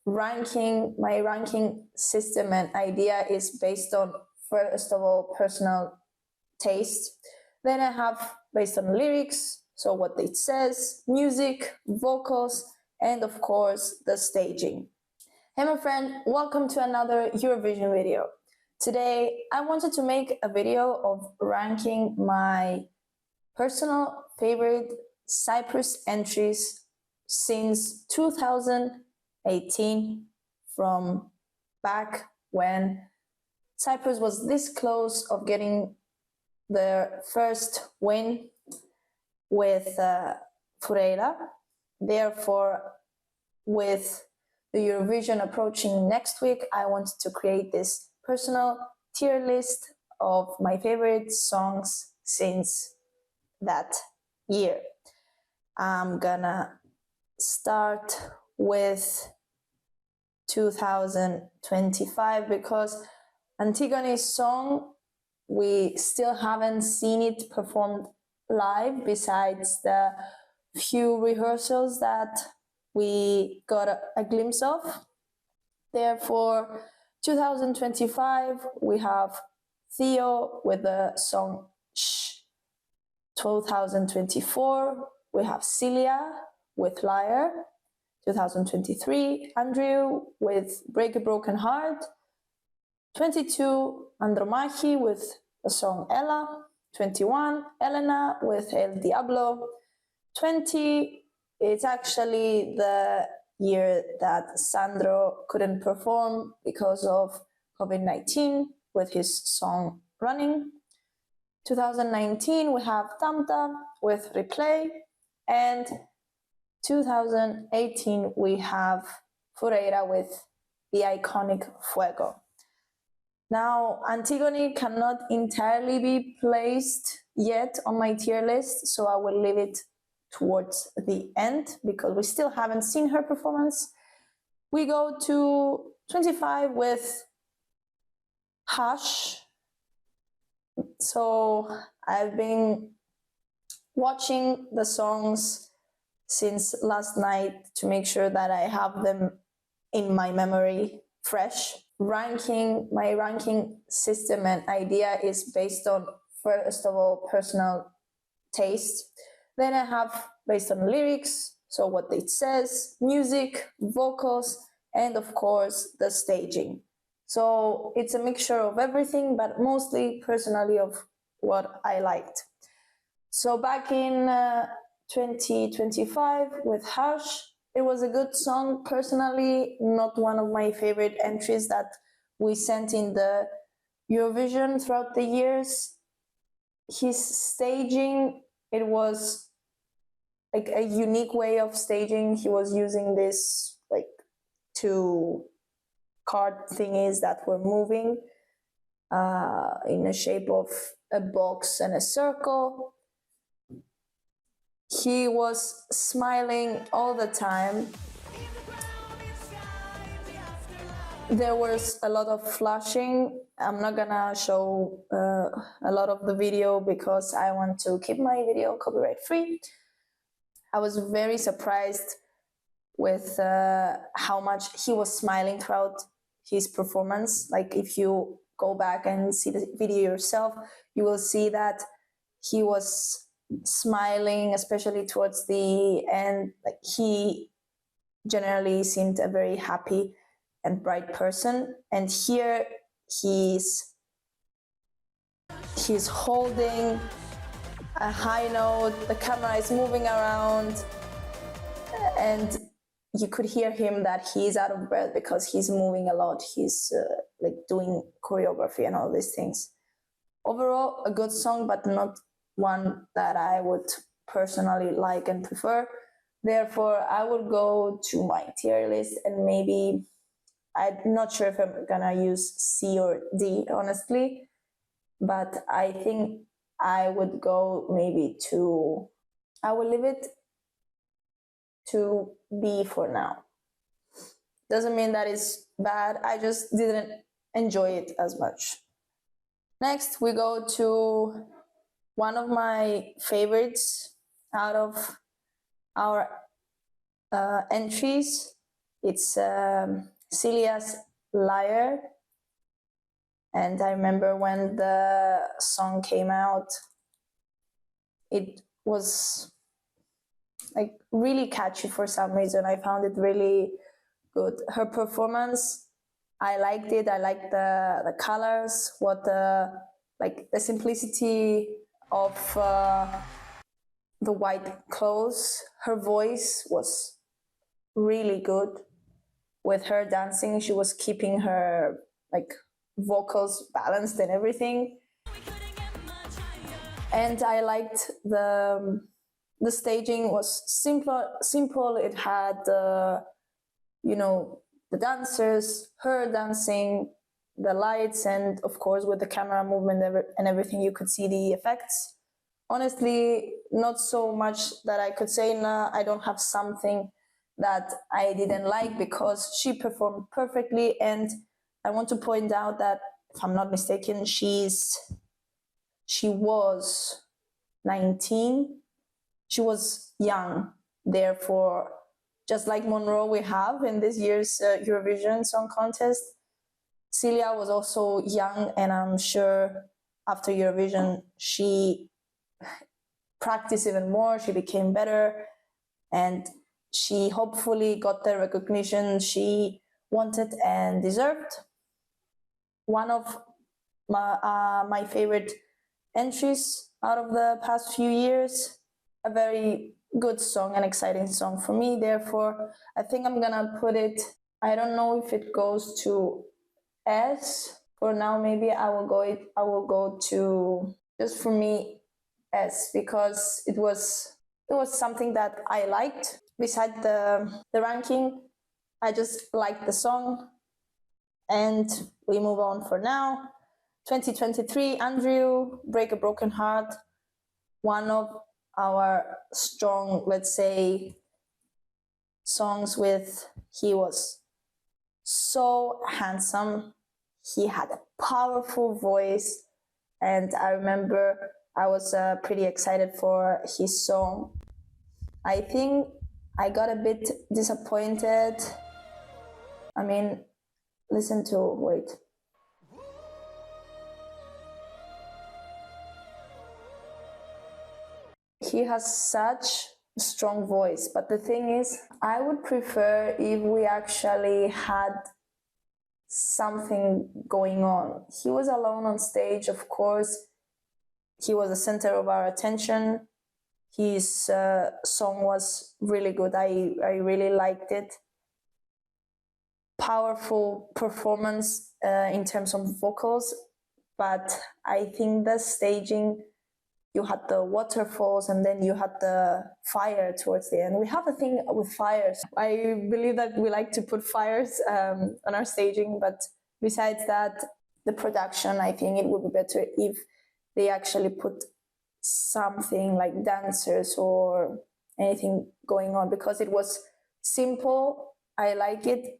my ranking system and idea is based on, first of all, personal taste. Then I have based on lyrics, so what it says, music, vocals, and of course the staging. Hey my friend, welcome to another Eurovision video. Today I wanted to make a video of ranking my personal favorite Cyprus entries since 2018, from back when Cyprus was this close of getting their first win with Fureira. Therefore, with the Eurovision approaching next week, I wanted to create this personal tier list of my favorite songs since that year. I'm gonna start with 2025 because Antigone's song, we still haven't seen it performed live besides the few rehearsals that we got a glimpse of. Therefore, 2025, we have Theo with the song Shh. 2024, we have Celia with Liar. 2023, Andrew with Break a Broken Heart. 22, Andromachi with the song Ella. 21, Elena with El Diablo. 20, it's actually the year that Sandro couldn't perform because of COVID-19 with his song Running. 2019, we have Tamta with Replay. And 2018, we have Fureira with the iconic Fuego. Now, Antigone cannot entirely be placed yet on my tier list, so I will leave it towards the end because we still haven't seen her performance. We go to 25 with Hush. So I've been watching the songs since last night to make sure that I have them in my memory fresh. My ranking system and idea is based on, first of all, personal taste. Then I have based on lyrics, so what it says, music, vocals, and of course the staging. So it's a mixture of everything, but mostly personally of what I liked. So back in 2025 with Hush, it was a good song. Personally, not one of my favorite entries that we sent in the Eurovision throughout the years. His staging, it was like a unique way of staging. He was using this like two card thingies that were moving in the shape of a box and a circle. He was smiling all the time. There was a lot of flashing. I'm not gonna show a lot of the video because I want to keep my video copyright free. I was very surprised with how much he was smiling throughout his performance. Like if you go back and see the video yourself, you will see that he was smiling, especially towards the end. Like he generally seemed a very happy and bright person, and here he's holding a high note, the camera is moving around, and you could hear him that he's out of breath because he's moving a lot. He's like doing choreography and all these things. Overall, a good song, but not one that I would personally like and prefer. Therefore, I would go to my tier list, and maybe, I'm not sure if I'm gonna use C or D, honestly, but I think I would go maybe to, I will leave it to B for now. Doesn't mean that it's bad, I just didn't enjoy it as much. Next, we go to one of my favorites out of our entries. It's Celia's Liar. And I remember when the song came out, it was like really catchy for some reason. I found it really good. Her performance, I liked it. I liked the colors, what the simplicity of the white clothes. Her voice was really good. With her dancing, she was keeping her vocals balanced and everything. And I liked the staging was simple. It had the dancers, her dancing, the lights, and of course with the camera movement and everything, you could see the effects. Honestly, not so much that I could say, nah, I don't have something that I didn't like, because she performed perfectly. And I want to point out that, if I'm not mistaken, she was 19. She was young. Therefore, just like Monroe we have in this year's Eurovision Song Contest, Celia was also young, and I'm sure after Eurovision she practiced even more, she became better, and she hopefully got the recognition she wanted and deserved. One of my favorite entries out of the past few years, a very good song, an exciting song for me. Therefore, I think I'm gonna put it, I don't know if it goes to S. For now, maybe I will go to, just for me, S, because it was something that I liked. Besides the ranking, I just liked the song. And we move on for now. 2023, Andrew, Break a Broken Heart, one of our strong, let's say, songs he was so handsome. He had a powerful voice, and I remember I was pretty excited for his song. I think I got a bit disappointed. I mean, listen to, wait. He has such a strong voice, but the thing is, I would prefer if we actually had something going on. He was alone on stage, of course. He was the center of our attention. His song was really good. I really liked it. Powerful performance in terms of vocals, but I think the staging, you had the waterfalls and then you had the fire towards the end. We have a thing with fires. I believe that we like to put fires on our staging, but besides that, the production, I think it would be better if they actually put something like dancers or anything going on, because it was simple. I like it,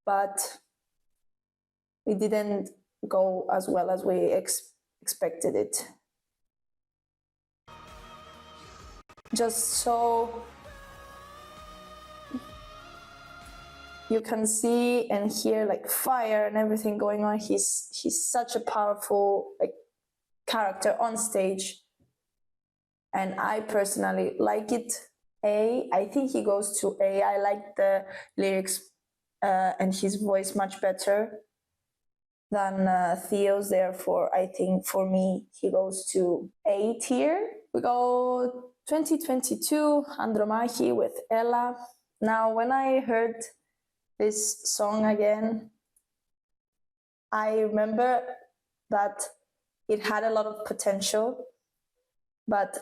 but it didn't go as well as we expected it. Just so you can see and hear like fire and everything going on. He's such a powerful character on stage, and I personally like it. I think he goes to A. I like the lyrics and his voice much better than Theo's. Therefore, I think for me he goes to A tier. We go 2022, Andromache with Ella. Now, when I heard this song again, I remember that it had a lot of potential, but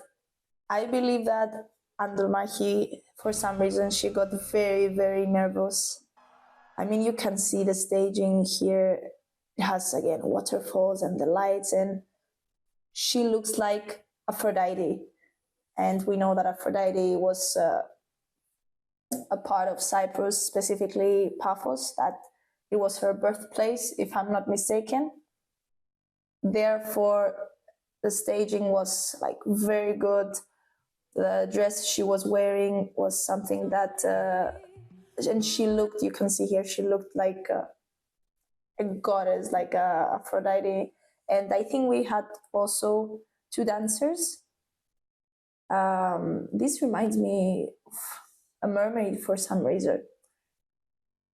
I believe that Andromache, for some reason, she got very, very nervous. I mean, you can see the staging here. It has, again, waterfalls and the lights, and she looks like Aphrodite. And we know that Aphrodite was a part of Cyprus, specifically Paphos, that it was her birthplace, if I'm not mistaken. Therefore, the staging was like very good. The dress she was wearing was something that and she looked, you can see here, she looked like a goddess, like Aphrodite. And I think we had also two dancers. This reminds me of a mermaid for some reason.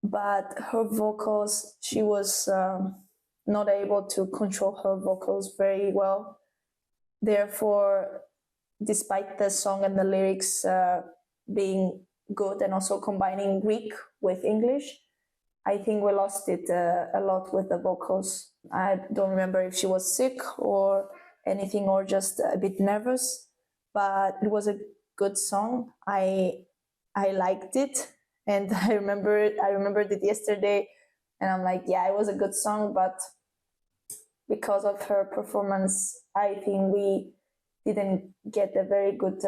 But her vocals, she was not able to control her vocals very well. Therefore, despite the song and the lyrics being good and also combining Greek with English, I think we lost it a lot with the vocals. I don't remember if she was sick or anything or just a bit nervous, but it was a good song. I liked it, and I remembered it yesterday, and I'm like, yeah, it was a good song, but because of her performance, I think we didn't get a very good,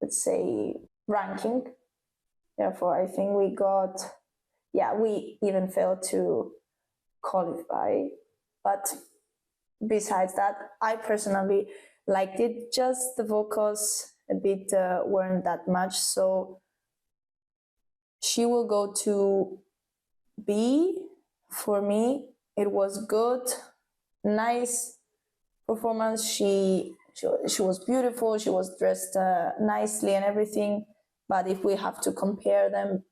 let's say, ranking. Therefore, I think we even failed to qualify. But besides that, I personally liked it. Just the vocals a bit weren't that much. So she will go to B. For me, it was good, nice performance. She was beautiful. She was dressed nicely and everything. But if we have to compare them,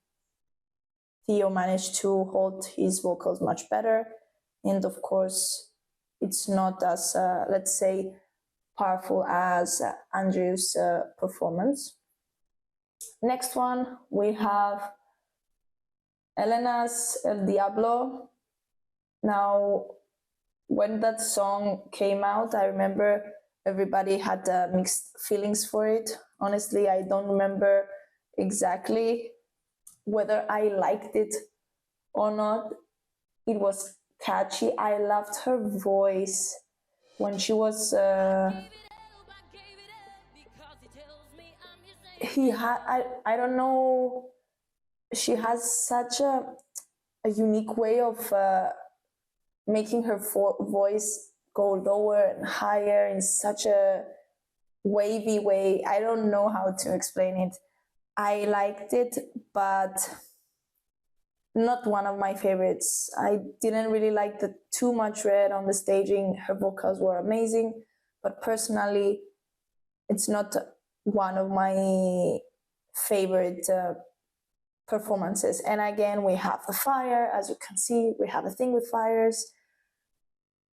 Theo managed to hold his vocals much better. And of course, it's not as, let's say, powerful as Andrew's performance. Next one, we have Elena's El Diablo. Now, when that song came out, I remember everybody had mixed feelings for it. Honestly, I don't remember exactly whether I liked it or not. It was catchy. I loved her voice when she was. I don't know. She has such a unique way of making her voice go lower and higher in such a wavy way. I don't know how to explain it. I liked it, but not one of my favorites. I didn't really like the too much red on the staging. Her vocals were amazing, but personally, it's not one of my favorite performances. And again, we have the fire. As you can see, we have a thing with fires.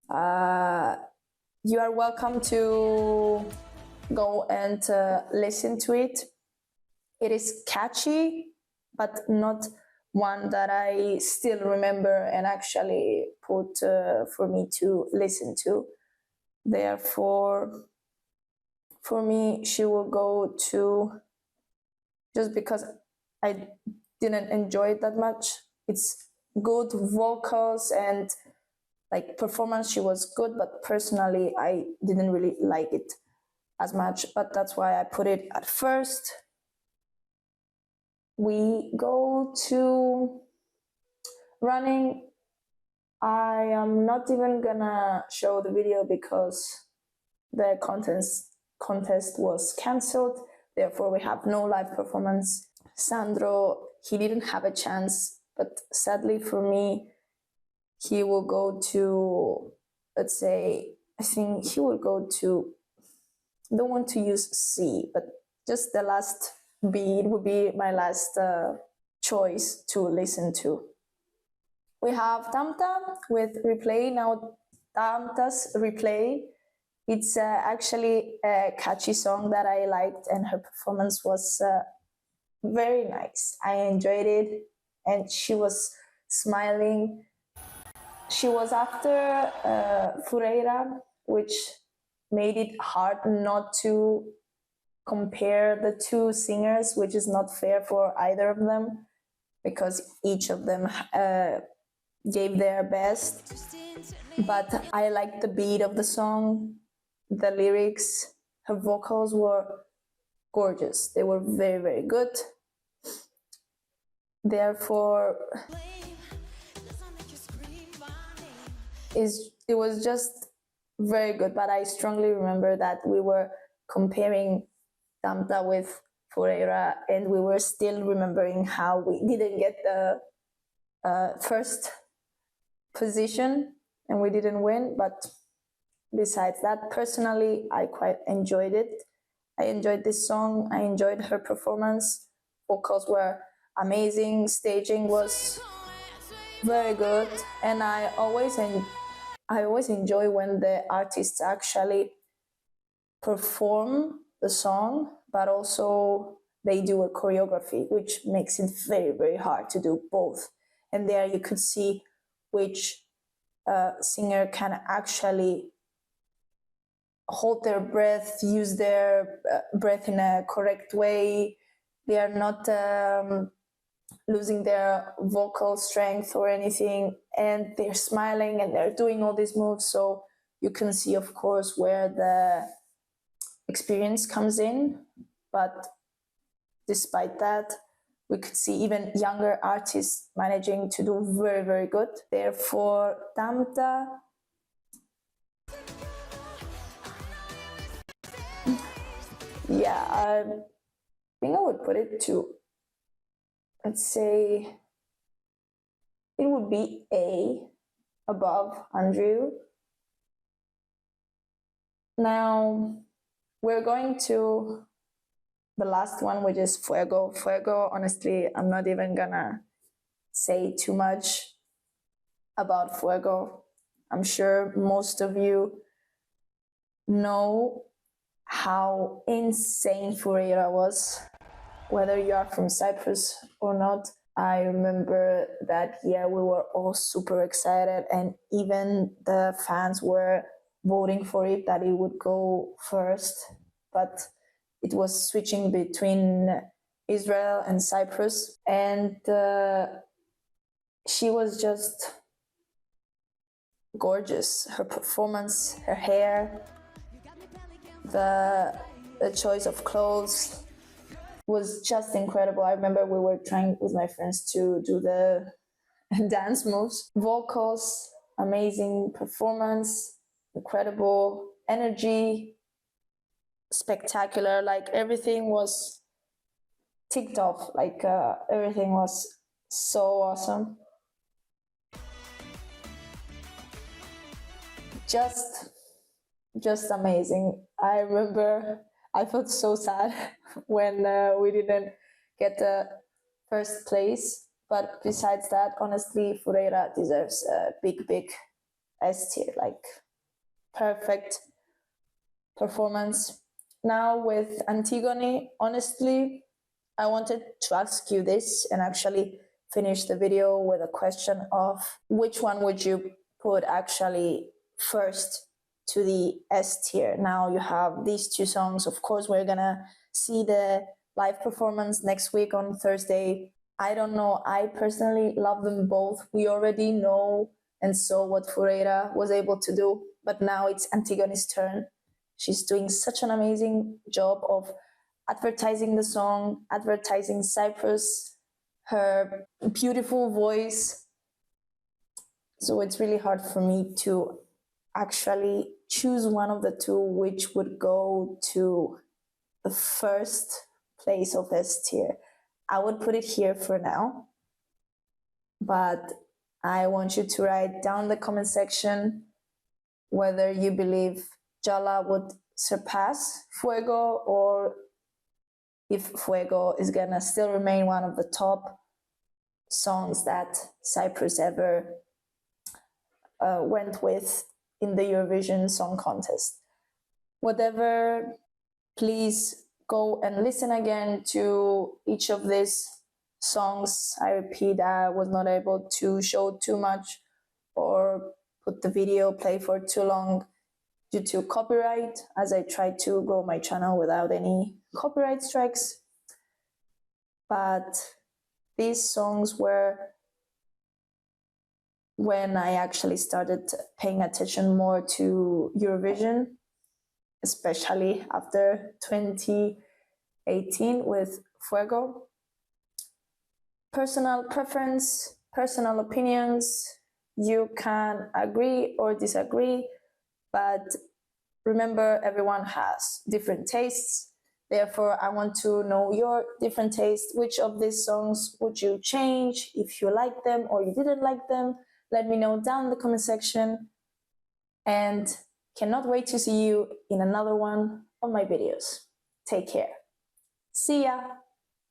You are welcome to go and listen to it. It is catchy, but not one that I still remember and actually put for me to listen to. Therefore, for me, she will go to, just because I didn't enjoy it that much. It's good vocals and like performance, she was good, but personally, I didn't really like it as much. But that's why I put it at first. We go to running. I am not even gonna show the video because the contest was cancelled. Therefore, we have no live performance. Sandro, he didn't have a chance, but sadly for me, he will go to, let's say, I think he will go to, I don't want to use C, but just the last B, it would be my last choice to listen to. We have Tamta with Replay. Now, Tamta's Replay, it's actually a catchy song that I liked, and her performance was very nice. I enjoyed it, and she was smiling. She was after Fureira, which made it hard not to compare the two singers, which is not fair for either of them, because each of them gave their best. But I liked the beat of the song, the lyrics, her vocals were gorgeous. They were very, very good. Therefore, it was just very good. But I strongly remember that we were comparing Tamta with Fureira, and we were still remembering how we didn't get the first position and we didn't win. But besides that, personally, I quite enjoyed it. I enjoyed this song. I enjoyed her performance. Vocals were amazing. Staging was very good, and I always enjoy when the artists actually perform the song, but also they do a choreography, which makes it very, very hard to do both. And there you could see which singer can actually hold their breath, use their breath in a correct way. They are not losing their vocal strength or anything, and they're smiling and they're doing all these moves. So you can see, of course, where the experience comes in. But despite that, we could see even younger artists managing to do very, very good. Therefore, Tamta, yeah, I think I would put it to, let's say, it would be A, above Andrew. Now, we're going to the last one, which is Fuego. Fuego, honestly, I'm not even gonna say too much about Fuego. I'm sure most of you know how insane Fureira was, whether you are from Cyprus or not. I remember that year we were all super excited, and even the fans were voting for it, that it would go first. But it was switching between Israel and Cyprus, and she was just gorgeous. Her performance, her hair, the choice of clothes was just incredible. I remember we were trying with my friends to do the dance moves. Vocals, amazing performance, incredible energy, spectacular. Like everything was ticked off. Like everything was so awesome. Just amazing. I remember I felt so sad when we didn't get the first place. But besides that, honestly, Fureira deserves a big S tier. Like perfect performance. Now with Antigone, honestly, I wanted to ask you this and actually finish the video with a question of which one would you put actually first to the S tier. Now you have these two songs. Of course, we're gonna see the live performance next week on Thursday. I don't know. I personally love them both. We already know and saw what Fureira was able to do, but now it's Antigone's turn. She's doing such an amazing job of advertising the song, advertising Cyprus, her beautiful voice. So it's really hard for me to actually choose one of the two which would go to the first place of S tier. I would put it here for now, but I want you to write down in the comment section whether you believe Jala would surpass Fuego, or if Fuego is gonna still remain one of the top songs that Cyprus ever went with in the Eurovision Song Contest. Whatever, please go and listen again to each of these songs. I repeat, I was not able to show too much or put the video play for too long due to copyright, as I tried to grow my channel without any copyright strikes. But these songs were when I actually started paying attention more to Eurovision, especially after 2018 with Fuego. Personal preference, personal opinions, you can agree or disagree, but remember, everyone has different tastes. Therefore, I want to know your different tastes. Which of these songs would you change if you like them or you didn't like them? Let me know down in the comment section. And cannot wait to see you in another one of my videos. Take care. See ya!